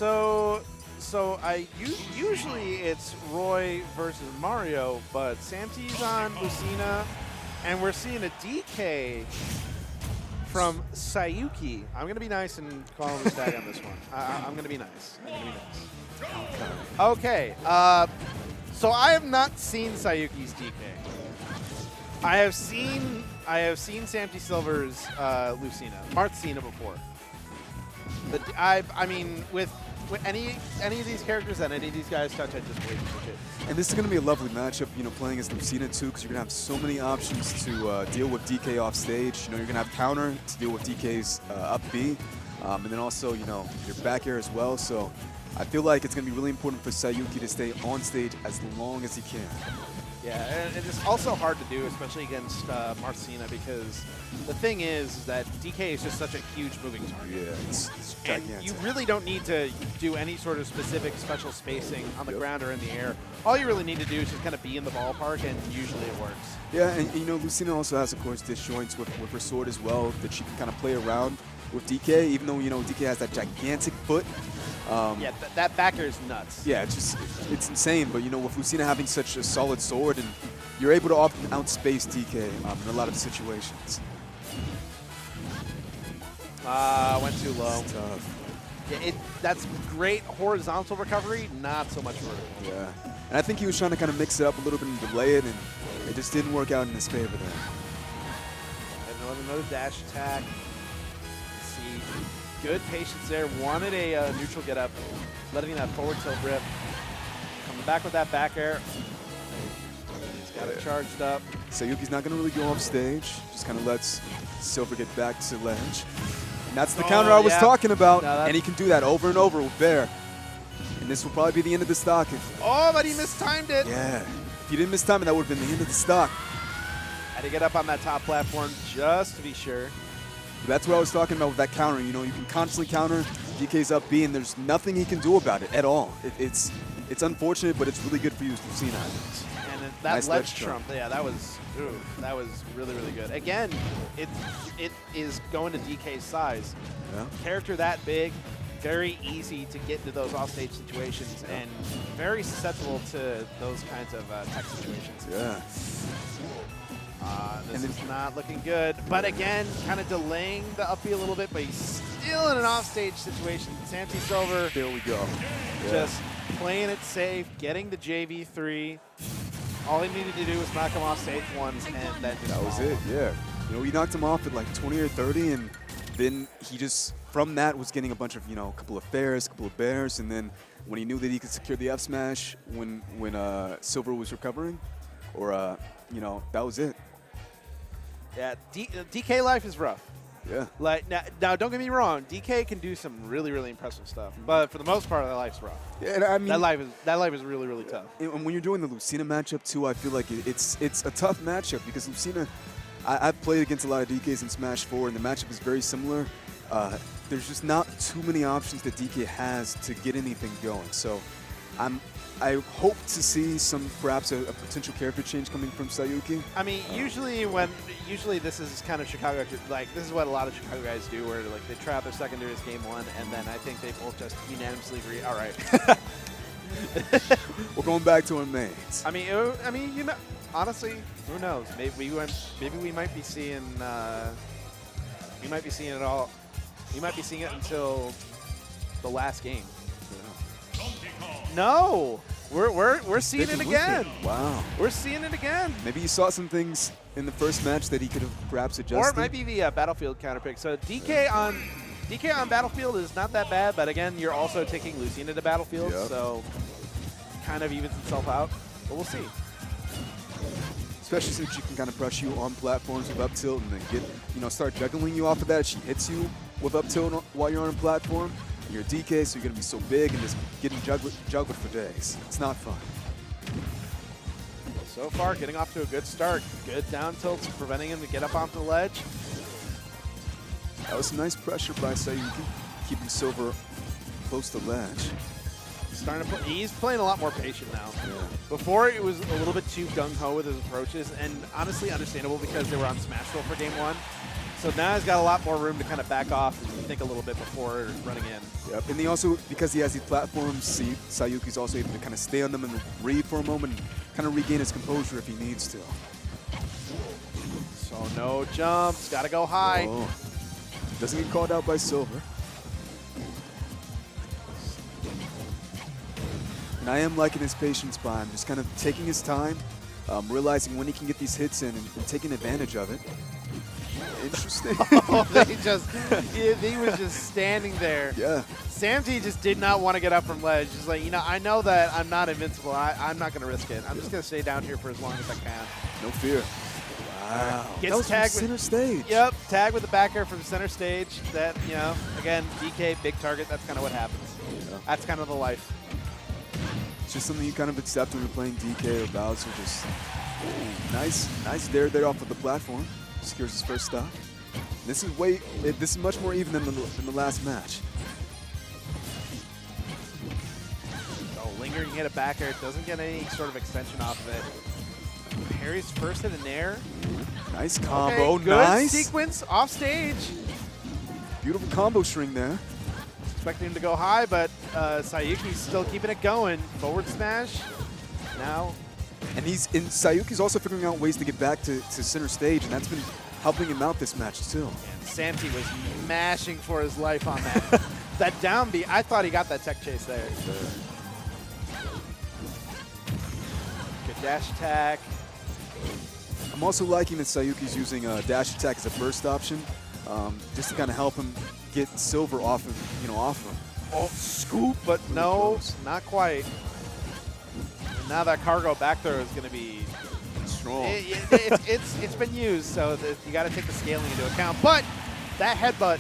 So usually it's Roy versus Mario, but Samte's on Lucina, and we're seeing a DK from Sayuki. I'm gonna be nice and call him a stag on this one. I'm gonna be nice. Okay. So I have not seen Sayuki's DK. I have seen SamteaSilver's Lucina, Marcina before. But I mean, with any of these characters that any of these guys touch, I just wait and push it. And this is going to be a lovely matchup, you know, playing as Lucina too, because you're going to have so many options to deal with DK off stage. You know, you're going to have counter to deal with DK's up B, and then also, you know, your back air as well. So I feel like it's going to be really important for Sayuki to stay on stage as long as he can. Yeah, and it's also hard to do, especially against Marcina, because the thing is that DK is just such a huge moving target. Yeah, it's gigantic. And you really don't need to do any sort of specific special spacing on the ground or in the air. All you really need to do is just kind of be in the ballpark, and usually it works. Yeah, and you know, Lucina also has, of course, disjoints with her sword as well that she can kind of play around with DK, even though, you know, DK has that gigantic foot. Yeah, that back air is nuts. Yeah, it's insane. But, you know, with Lucina having such a solid sword, and you're able to often outspace DK in a lot of situations. Went too low. It's tough. Yeah, that's great horizontal recovery, not so much vertical. Yeah, and I think he was trying to kind of mix it up a little bit and delay it, and it just didn't work out in his favor there. And another dash attack. Let's see. Good patience there. Wanted a neutral get up, letting that forward tilt rip. Coming back with that back air. He's got it charged up. Sayuki's not going to really go off stage. Just kind of lets Silver get back to ledge. And that's the counter I was talking about. No, and he can do that over and over with Bear. And this will probably be the end of the stock. Oh, but he mistimed it. Yeah. If you didn't mistime it, that would have been the end of the stock. Had to get up on that top platform just to be sure. That's what I was talking about with that counter. You know, you can constantly counter DK's up B, and there's nothing he can do about it at all. It's unfortunate, but it's really good for you, Lucina. And that nice ledge trump, yeah, that was really, really good. Again, it is going to DK's size. Yeah. Character that big, very easy to get into those offstage situations, and very susceptible to those kinds of tech situations. Yeah. This is not looking good. But again, kind of delaying the up B a little bit, but he's still in an offstage situation. SamteaSilver. There we go. Just playing it safe, getting the JV3. All he needed to do was knock him off stage once, and then just that was it, yeah. You know, he knocked him off at like 20 or 30, and then he just, from that, was getting a bunch of, you know, a couple of fairs, a couple of bears, and then when he knew that he could secure the F smash when Silver was recovering, or, you know, that was it. Yeah, DK life is rough. Yeah. Like now, don't get me wrong. DK can do some really, really impressive stuff, but for the most part, that life's rough. Yeah, and I mean that life is really, really tough. And when you're doing the Lucina matchup too, I feel like it's a tough matchup because Lucina, I've played against a lot of DKs in Smash 4, and the matchup is very similar. There's just not too many options that DK has to get anything going. So I hope to see perhaps a potential character change coming from Sayuki. I mean, usually this is kind of Chicago, like this is what a lot of Chicago guys do, where like they try out their secondaries game one, and then I think they both just unanimously agree. All right, we're going back to our mains. I mean, you know, honestly, who knows? Maybe we might be seeing it all. We might be seeing it until the last game. No, we're seeing it again. Wow, we're seeing it again. Maybe you saw some things in the first match that he could have perhaps adjusted. Or it might be the Battlefield counterpick. So DK on Battlefield is not that bad, but again, you're also taking Lucina to Battlefield, so kind of evens itself out. But we'll see. Especially since she can kind of press you on platforms with up tilt and then start juggling you off of that. She hits you with up tilt while you're on a platform. You're a DK, so you're going to be so big and just getting juggled for days. It's not fun. So far, getting off to a good start. Good down tilts, preventing him to get up onto the ledge. That was some nice pressure by Sayuki, keeping Silver close to ledge. He's playing a lot more patient now. Yeah. Before, it was a little bit too gung-ho with his approaches, and honestly understandable because they were on Smash Roll for game one. So now he's got a lot more room to kind of back off and think a little bit before running in. Yep. And he also, because he has these platforms, Sayuki's also able to kind of stay on them and breathe for a moment and kind of regain his composure if he needs to. So no jumps, got to go high. Oh. Doesn't get called out by Silver. And I am liking his patience by him, just kind of taking his time, realizing when he can get these hits in and taking advantage of it. Interesting. Oh, he was just standing there. Yeah. Samte just did not want to get up from ledge. He's like, you know, I know that I'm not invincible. I'm not going to risk it. I'm just going to stay down here for as long as I can. No fear. Wow. Gets that was tagged from center stage. Yep, tag with the back air from center stage. That, you know, again, DK, big target. That's kind of what happens. Yeah. That's kind of the life. It's just something you kind of accept when you're playing DK or Bowser. Just nice dare there off of the platform. Secures his first stop. This is much more even than the last match. Oh, lingering hit a back air. Doesn't get any sort of extension off of it. Harry's first hit in air. Nice combo. Okay, good nice sequence off stage. Beautiful combo string there. Expecting him to go high, but Sayuki's still keeping it going. Forward smash. Now. And Sayuki's also figuring out ways to get back to center stage, and that's been helping him out this match too. And Samte was mashing for his life on that. That down B, I thought he got that tech chase there. Good dash attack. I'm also liking that Sayuki's using dash attack as a burst option, just to kind of help him get Silver off of him. Oh, scoop, but no, not quite. And now that cargo back throw is going to be Strong. It's been used, so you got to take the scaling into account. But that headbutt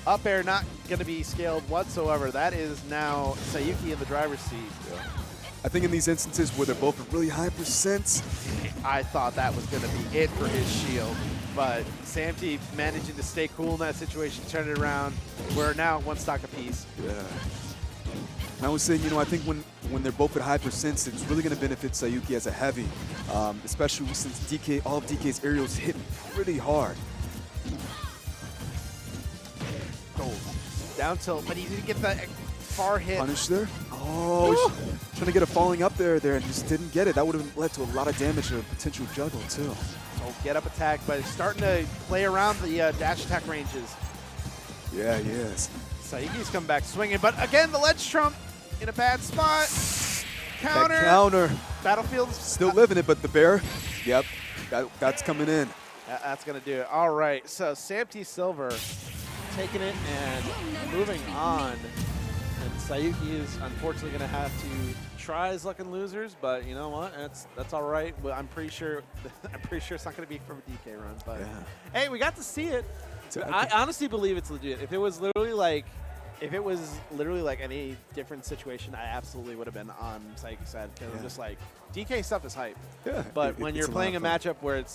up air not going to be scaled whatsoever. That is now Sayuki in the driver's seat. Yeah. I think in these instances where they're both at really high percents, I thought that was going to be it for his shield. But Samte managing to stay cool in that situation, turn it around. We're now one stock apiece. Yeah. And I was saying, I think when they're both at high percents, it's really going to benefit Sayuki as a heavy, especially since all of DK's aerials hit pretty hard. Oh, down tilt, but he didn't get that far hit. Punish there. Oh, trying to get a falling up there and just didn't get it. That would have led to a lot of damage or a potential juggle too. Oh, get up attack, but he's starting to play around the dash attack ranges. Yeah, he is. Sayuki's come back swinging, but again, the ledge trump in a bad spot. Counter. That counter. Battlefield's still living it, but the bear, yep, that's coming in. That's going to do it. All right, so SamteaSilver taking it and moving on. And Sayuki is unfortunately going to have to try his luck in losers, but you know what? That's all right. Well, I'm pretty sure it's not going to be from a DK run, but yeah. Hey, we got to see it. I honestly believe it's legit. If it was literally like any different situation, I absolutely would have been on Sayuki's side because I'm just like, DK stuff is hype. Yeah. But when you're playing a matchup where it's